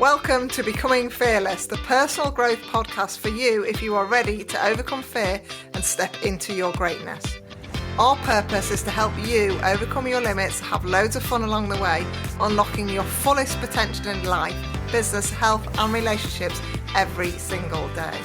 Welcome to Becoming Fearless, the personal growth podcast for you if you are ready to overcome fear and step into your greatness. Our purpose is to help you overcome your limits, have loads of fun along the way, unlocking your fullest potential in life, business, health and relationships every single day.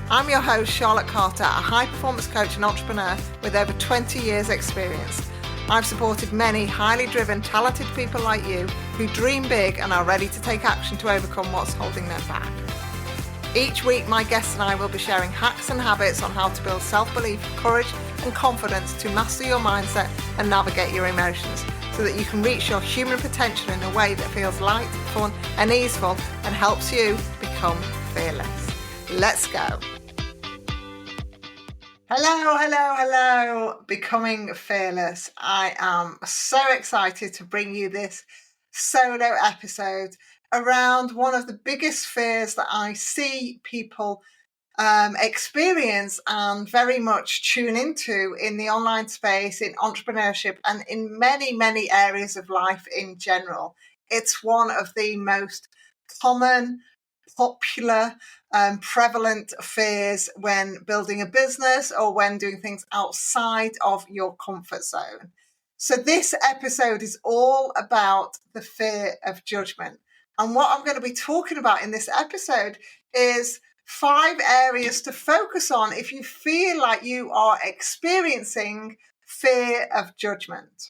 I'm your host, Charlotte Carter, a high-performance coach and entrepreneur with over 20 years experience. I've supported many highly driven, talented people like you who dream big and are ready to take action to overcome what's holding them back. Each week, my guests and I will be sharing hacks and habits on how to build self-belief, courage and confidence to master your mindset and navigate your emotions so that you can reach your human potential in a way that feels light, fun and easeful and helps you become fearless. Let's go. Hello, Becoming Fearless. I am so excited to bring you this solo episode around one of the biggest fears that I see people experience and very much tune into in the online space, in entrepreneurship, and in many, many areas of life in general. It's one of the most common, popular, prevalent fears when building a business or when doing things outside of your comfort zone. So this episode is all about the fear of judgment. And what I'm going to be talking about in this episode is 5 areas to focus on if you feel like you are experiencing fear of judgment.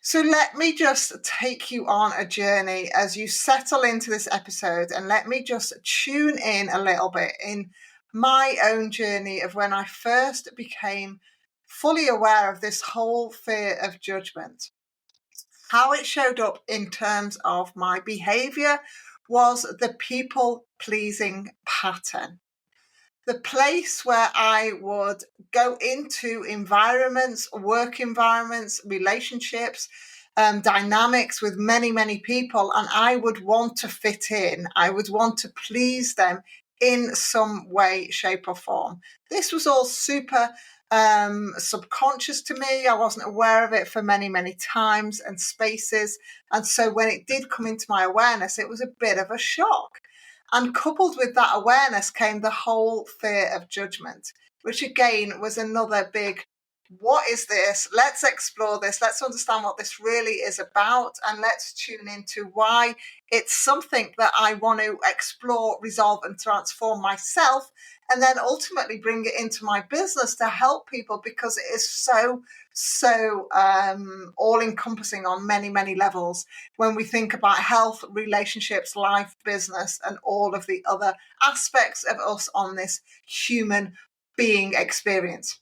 So let me just take you on a journey as you settle into this episode, and let me just tune in a little bit in my own journey of when I first became fully aware of this whole fear of judgment. How it showed up in terms of my behaviour was the people-pleasing pattern. The place where I would go into environments, work environments, relationships, dynamics with many, many people, and I would want to fit in. I would want to please them in some way, shape or form. This was all super subconscious to me. I wasn't aware of it for many, many times and spaces. And so when it did come into my awareness, it was a bit of a shock. And coupled with that awareness came the whole fear of judgment, which again was another big, what is this? Let's explore this. Let's understand what this really is about. And let's tune into why it's something that I want to explore, resolve and transform myself. And then ultimately bring it into my business to help people, because it is so all-encompassing on many, many levels when we think about health, relationships, life, business, and all of the other aspects of us on this human being experience.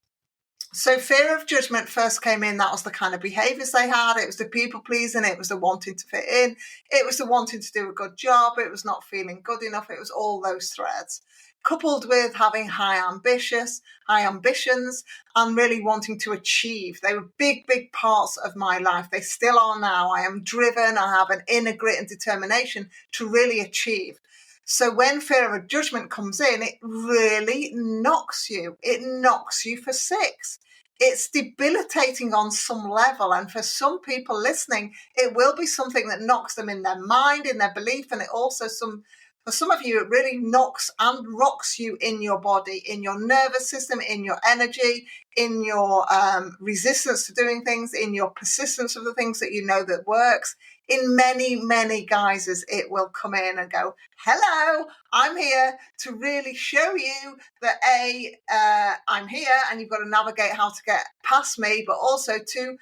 So fear of judgment first came in. That was the kind of behaviours they had. It was the people pleasing. It was the wanting to fit in. It was the wanting to do a good job. It was not feeling good enough. It was all those threads, coupled with having high ambitions and really wanting to achieve. They were big, big parts of my life. They still are now. I am driven. I have an inner grit and determination to really achieve. So when fear of judgment comes in, it really knocks you. It knocks you for 6. It's debilitating on some level. And for some people listening, it will be something that knocks them in their mind, in their belief. And it also for some of you, it really knocks and rocks you in your body, in your nervous system, in your energy, in your resistance to doing things, in your persistence of the things that you know that works. In many, many guises, it will come in and go, hello, I'm here to really show you that I'm here and you've got to navigate how to get past me, but also to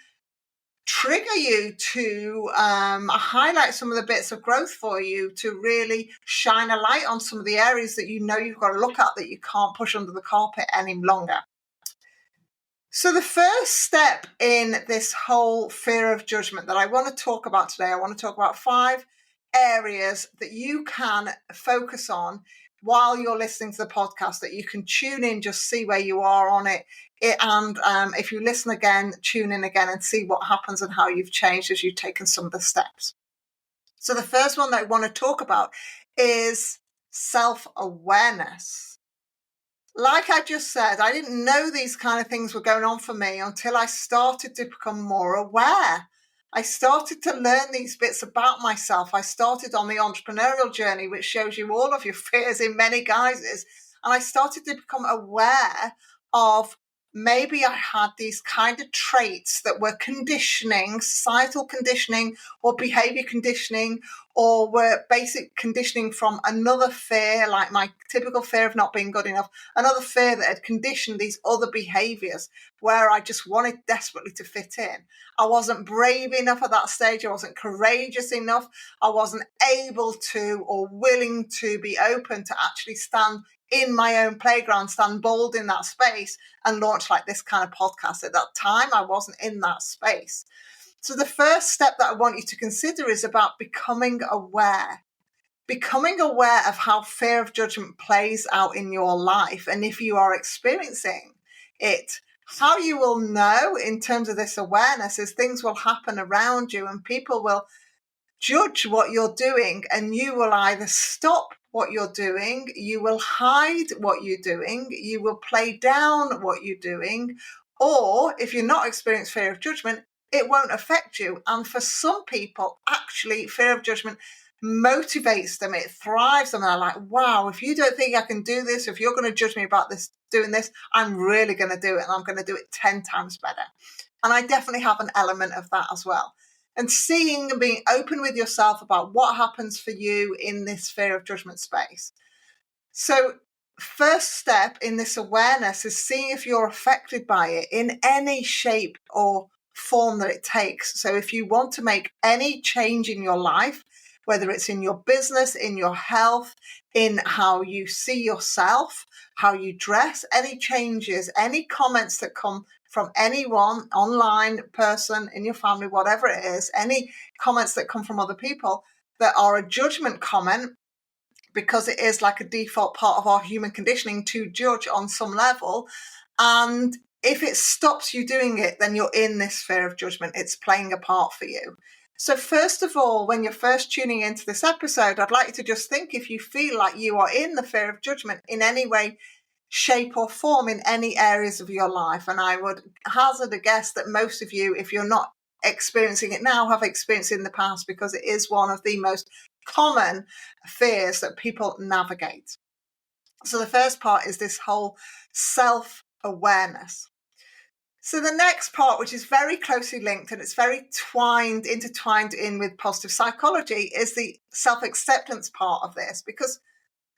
trigger you, to highlight some of the bits of growth for you, to really shine a light on some of the areas that you know you've got to look at, that you can't push under the carpet any longer. So the first step in this whole fear of judgment that I want to talk about today, I want to talk about 5 areas that you can focus on while you're listening to the podcast, that you can tune in, just see where you are on it. And if you listen again, tune in again and see what happens and how you've changed as you've taken some of the steps. So the first one that I want to talk about is self-awareness. Like I just said, I didn't know these kind of things were going on for me until I started to become more aware. I started to learn these bits about myself. I started on the entrepreneurial journey, which shows you all of your fears in many guises. And I started to become aware of maybe I had these kind of traits that were conditioning, societal conditioning or behavior conditioning, or were basic conditioning from another fear, like my typical fear of not being good enough, another fear that had conditioned these other behaviors where I just wanted desperately to fit in. I wasn't brave enough at that stage. I wasn't courageous enough. I wasn't able to or willing to be open to actually stand in my own playground, stand bold in that space and launch like this kind of podcast. At that time, I wasn't in that space. So the first step that I want you to consider is about becoming aware of how fear of judgment plays out in your life. And if you are experiencing it, how you will know in terms of this awareness is things will happen around you and people will judge what you're doing, and you will either stop what you're doing, you will hide what you're doing, you will play down what you're doing, or if you're not experiencing fear of judgment, it won't affect you. And for some people, actually, fear of judgment motivates them, it thrives them. They're like, wow, if you don't think I can do this, if you're going to judge me about this, doing this, I'm really going to do it, and I'm going to do it 10 times better. And I definitely have an element of that as well. And seeing and being open with yourself about what happens for you in this fear of judgment space. So first step in this awareness is seeing if you're affected by it in any shape or form that it takes. So if you want to make any change in your life, whether it's in your business, in your health, in how you see yourself, how you dress, any changes, any comments that come from anyone, online person, in your family, whatever it is, any comments that come from other people that are a judgment comment, because it is like a default part of our human conditioning to judge on some level. And if it stops you doing it, then you're in this fear of judgment. It's playing a part for you. So first of all, when you're first tuning into this episode, I'd like you to just think if you feel like you are in the fear of judgment in any way, shape or form in any areas of your life. And I would hazard a guess that most of you, if you're not experiencing it now, have experienced it in the past, because it is one of the most common fears that people navigate. So the first part is this whole self-awareness. So the next part, which is very closely linked and it's very intertwined in with positive psychology, is the self-acceptance part of this. Because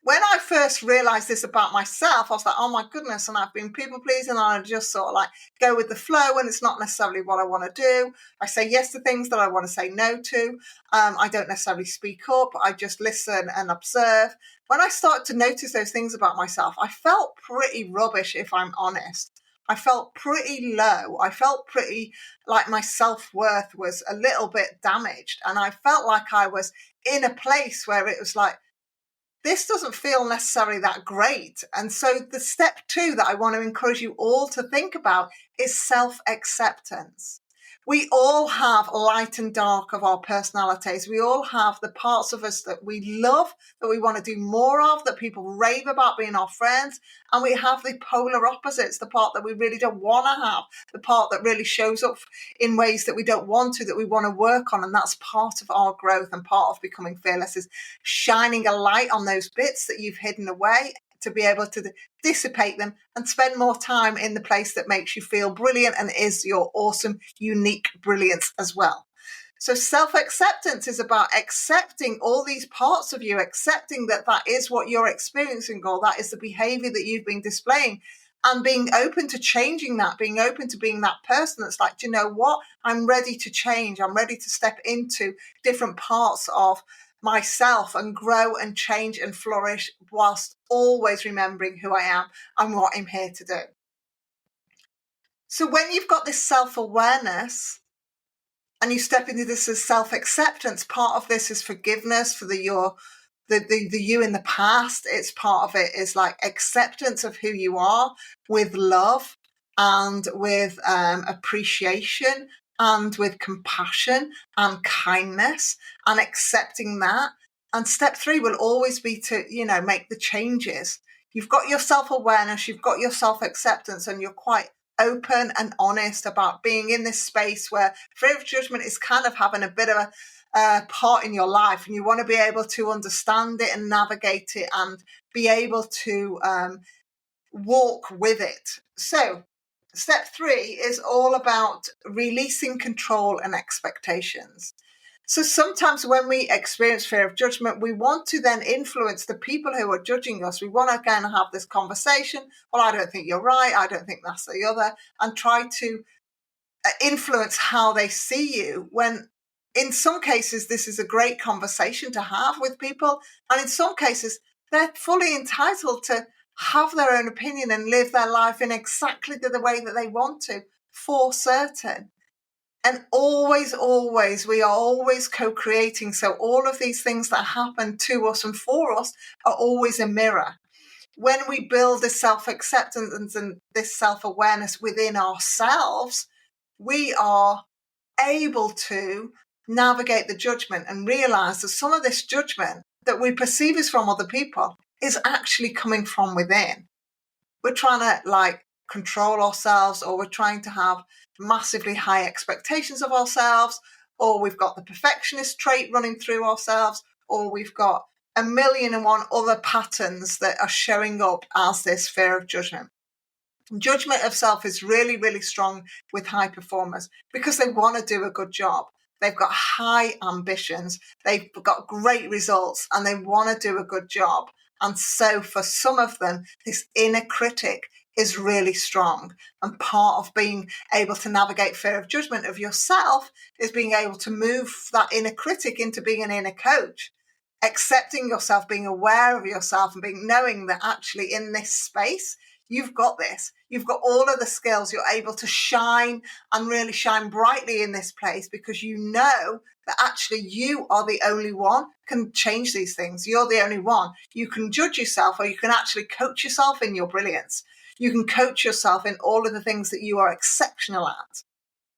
when I first realized this about myself, I was like, oh my goodness, and I've been people pleasing, and I just sort of like go with the flow, and it's not necessarily what I want to do. I say yes to things that I want to say no to. I don't necessarily speak up. I just listen and observe. When I started to notice those things about myself, I felt pretty rubbish, if I'm honest. I felt pretty low. I felt pretty like my self-worth was a little bit damaged. And I felt like I was in a place where it was like, this doesn't feel necessarily that great. And so the step 2 that I want to encourage you all to think about is self-acceptance. We all have light and dark of our personalities. We all have the parts of us that we love, that we want to do more of, that people rave about being our friends. And we have the polar opposites, the part that we really don't want to have, the part that really shows up in ways that we don't want to, that we want to work on. And that's part of our growth, and part of becoming fearless is shining a light on those bits that you've hidden away, to be able to dissipate them and spend more time in the place that makes you feel brilliant and is your awesome, unique brilliance as well. So self-acceptance is about accepting all these parts of you, accepting that that is what you're experiencing, or that is the behavior that you've been displaying, and being open to changing that, being open to being that person that's like, do you know what? I'm ready to change. I'm ready to step into different parts of myself and grow and change and flourish, whilst always remembering who I am and what I'm here to do. So when you've got this self-awareness and you step into this as self-acceptance, part of this is forgiveness for the you in the past. It's part of it is like acceptance of who you are, with love and with appreciation and with compassion and kindness, and accepting that. And step 3 will always be to, make the changes. You've got your self-awareness, you've got your self-acceptance, and you're quite open and honest about being in this space where fear of judgment is kind of having a bit of a part in your life, and you want to be able to understand it and navigate it and be able to walk with it. So step 3 is all about releasing control and expectations. So sometimes when we experience fear of judgment, we want to then influence the people who are judging us. We want to kind of have this conversation. Well, I don't think you're right. I don't think that's the other. And try to influence how they see you, when in some cases this is a great conversation to have with people, and in some cases they're fully entitled to have their own opinion and live their life in exactly the way that they want to, for certain. And always, we are always co-creating. So all of these things that happen to us and for us are always a mirror. When we build this self-acceptance and this self-awareness within ourselves, we are able to navigate the judgment and realize that some of this judgment that we perceive as from other people is actually coming from within. We're trying to control ourselves, or we're trying to have massively high expectations of ourselves, or we've got the perfectionist trait running through ourselves, or we've got a million and one other patterns that are showing up as this fear of judgment. Judgment of self is really, really strong with high performers because they want to do a good job. They've got high ambitions, they've got great results, and they want to do a good job. And so for some of them, this inner critic is really strong. And part of being able to navigate fear of judgment of yourself is being able to move that inner critic into being an inner coach, accepting yourself, being aware of yourself, and knowing that actually in this space, you've got this. You've got all of the skills. You're able to shine and really shine brightly in this place because you know that actually you are the only one can change these things. You're the only one. You can judge yourself, or you can actually coach yourself in your brilliance. You can coach yourself in all of the things that you are exceptional at,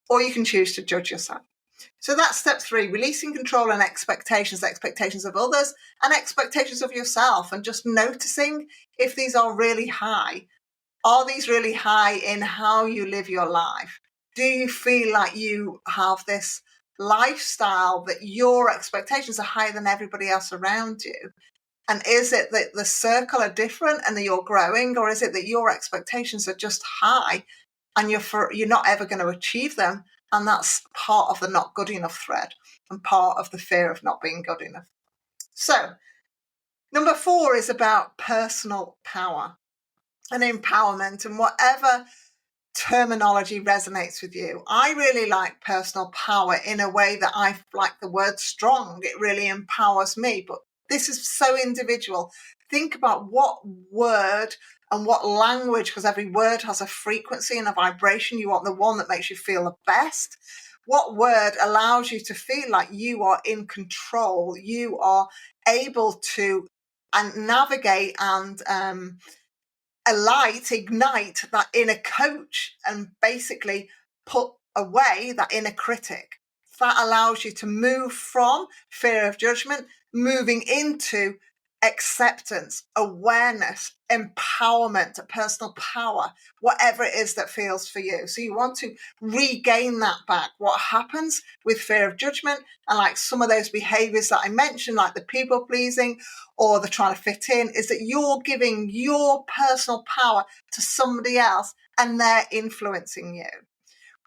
or you can choose to judge yourself. So that's step 3, releasing control and expectations of others and expectations of yourself, and just noticing if these are really high. Are these really high in how you live your life? Do you feel like you have this lifestyle that your expectations are higher than everybody else around you? And is it that the circle are different and that you're growing, or is it that your expectations are just high and you're not ever going to achieve them? And that's part of the not good enough thread and part of the fear of not being good enough. So number 4 is about personal power and empowerment, and whatever terminology resonates with you. I really like personal power in a way that I like the word strong. It really empowers me, but this is so individual. Think about what word and what language, because every word has a frequency and a vibration. You want the one that makes you feel the best. What word allows you to feel like you are in control? You are able to navigate and ignite that inner coach and basically put away that inner critic. That allows you to move from fear of judgment, moving into acceptance, awareness, empowerment, personal power, whatever it is that feels for you. So you want to regain that back. What happens with fear of judgment and like some of those behaviors that I mentioned, like the people pleasing or the trying to fit in, is that you're giving your personal power to somebody else and they're influencing you.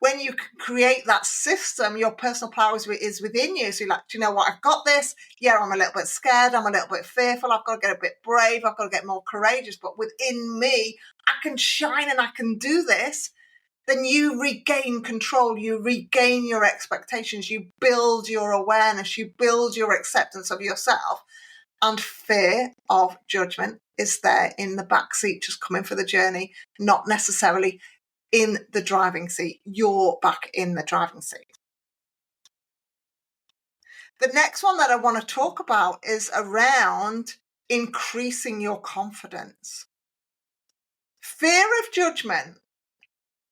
When you create that system, your personal power is within you. So you're like, do you know what? I've got this. Yeah, I'm a little bit scared. I'm a little bit fearful. I've got to get a bit brave. I've got to get more courageous. But within me, I can shine and I can do this. Then you regain control. You regain your expectations. You build your awareness. You build your acceptance of yourself. And fear of judgment is there in the backseat, just coming for the journey, not necessarily in the driving seat. You're back in the driving seat. The next one that I want to talk about is around increasing your confidence. Fear of judgment,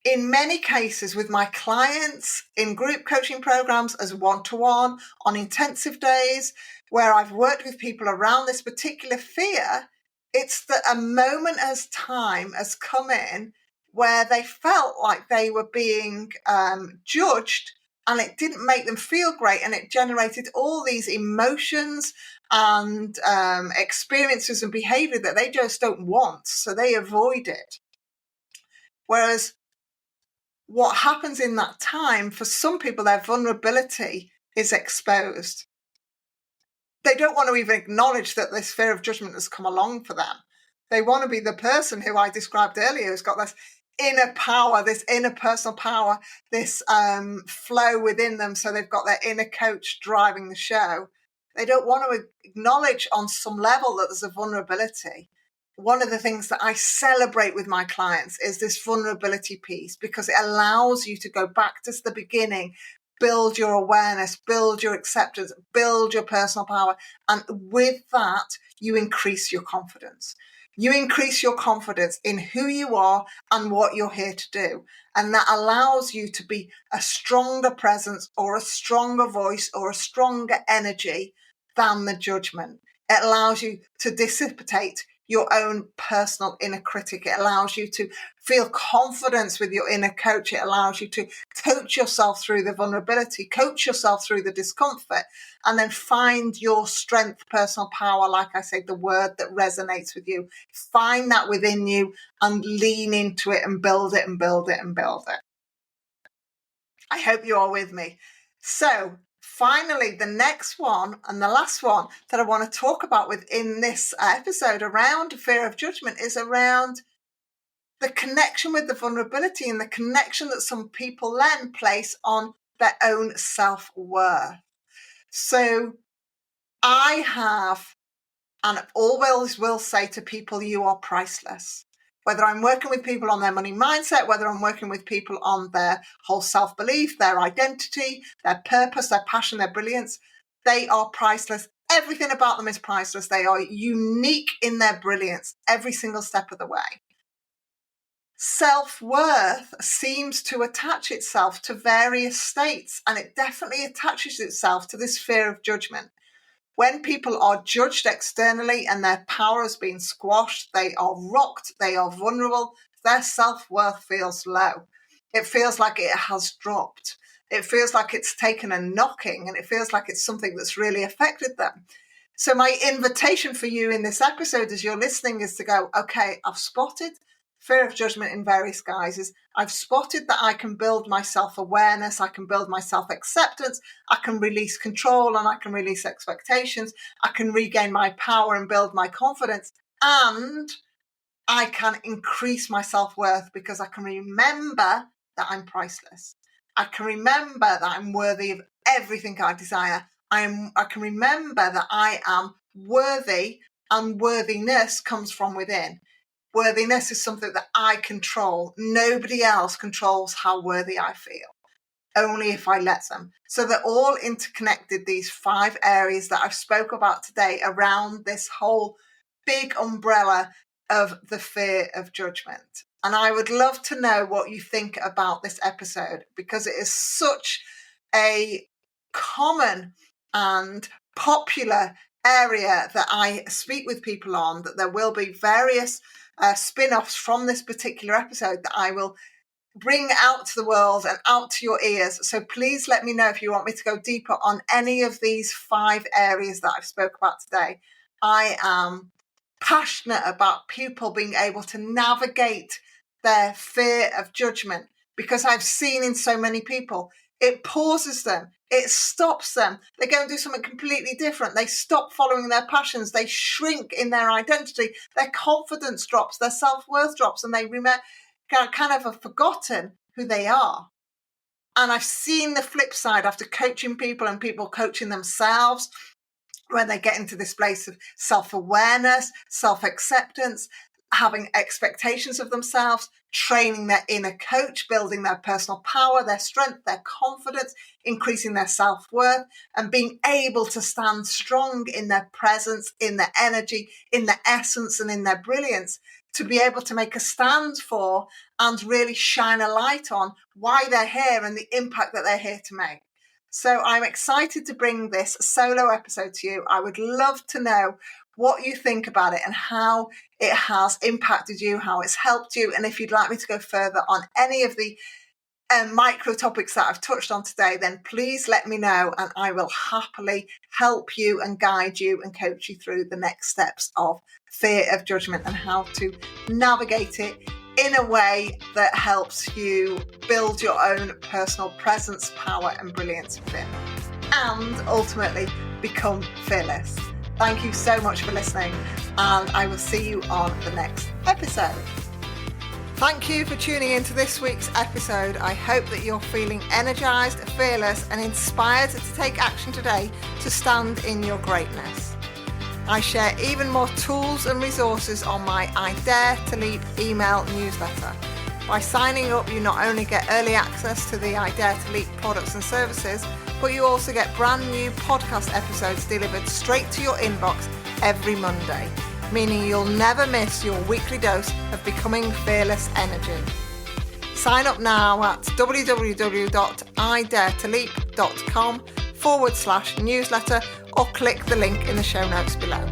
in many cases with my clients in group coaching programs, as one-to-one, on intensive days, where I've worked with people around this particular fear, it's that a moment as time has come in where they felt like they were being judged, and it didn't make them feel great, and it generated all these emotions and experiences and behavior that they just don't want, so they avoid it. Whereas what happens in that time, for some people, their vulnerability is exposed. They don't want to even acknowledge that this fear of judgment has come along for them. They want to be the person who I described earlier, who's got this inner power, this inner personal power, this flow within them. So they've got their inner coach driving the show. They don't want to acknowledge on some level that there's a vulnerability. One of the things that I celebrate with my clients is this vulnerability piece, because it allows you to go back to the beginning, build your awareness, build your acceptance, build your personal power. And with that, you increase your confidence. You increase your confidence in who you are and what you're here to do. And that allows you to be a stronger presence or a stronger voice or a stronger energy than the judgment. It allows you to dissipate your own personal inner critic. It allows you to feel confidence with your inner coach. It allows you to coach yourself through the vulnerability, coach yourself through the discomfort, and then find your strength, personal power, like I say, the word that resonates with you. Find that within you and lean into it and build it and build it and build it. I hope you are with me. So finally, the next one and the last one that I want to talk about within this episode around fear of judgment is around the connection with the vulnerability and the connection that some people then place on their own self-worth. So I have, and always will say to people, you are priceless. Whether I'm working with people on their money mindset, whether I'm working with people on their whole self-belief, their identity, their purpose, their passion, their brilliance, they are priceless. Everything about them is priceless. They are unique in their brilliance every single step of the way. Self-worth seems to attach itself to various states, and it definitely attaches itself to this fear of judgment. When people are judged externally and their power has been squashed, they are rocked, they are vulnerable, their self-worth feels low. It feels like it has dropped. It feels like it's taken a knocking, and it feels like it's something that's really affected them. So my invitation for you in this episode as you're listening is to go, okay, I've spotted fear of judgment in various guises. I've spotted that I can build my self-awareness, I can build my self-acceptance, I can release control and I can release expectations, I can regain my power and build my confidence, and I can increase my self-worth because I can remember that I'm priceless. I can remember that I'm worthy of everything I desire. I can remember that I am worthy, and worthiness comes from within. Worthiness is something that I control. Nobody else controls how worthy I feel, only if I let them. So they're all interconnected, these 5 areas that I've spoke about today around this whole big umbrella of the fear of judgment. And I would love to know what you think about this episode, because it is such a common and popular area that I speak with people on, that there will be various spin-offs from this particular episode that I will bring out to the world and out to your ears. So please let me know if you want me to go deeper on any of these 5 areas that I've spoke about today. I am passionate about people being able to navigate their fear of judgment, because I've seen in so many people, it pauses them, it stops them. They go and do something completely different. They stop following their passions. They shrink in their identity. Their confidence drops, their self-worth drops, and they kind of have forgotten who they are. And I've seen the flip side after coaching people and people coaching themselves, when they get into this place of self-awareness, self-acceptance, having expectations of themselves, training their inner coach, building their personal power, their strength, their confidence, increasing their self-worth, and being able to stand strong in their presence, in their energy, in their essence, and in their brilliance, to be able to make a stand for and really shine a light on why they're here and the impact that they're here to make. So I'm excited to bring this solo episode to you. I would love to know what you think about it and how it has impacted you, how it's helped you. And if you'd like me to go further on any of the micro topics that I've touched on today, then please let me know and I will happily help you and guide you and coach you through the next steps of fear of judgment and how to navigate it in a way that helps you build your own personal presence, power and brilliance within, and ultimately become fearless. Thank you so much for listening, and I will see you on the next episode. Thank you for tuning into this week's episode. I hope that you're feeling energized, fearless, and inspired to take action today to stand in your greatness. I share even more tools and resources on my I Dare to Leap email newsletter. By signing up, you not only get early access to the I Dare to Leap products and services, but you also get brand new podcast episodes delivered straight to your inbox every Monday, meaning you'll never miss your weekly dose of becoming fearless energy. Sign up now at www.idaretoleap.com/newsletter or click the link in the show notes below.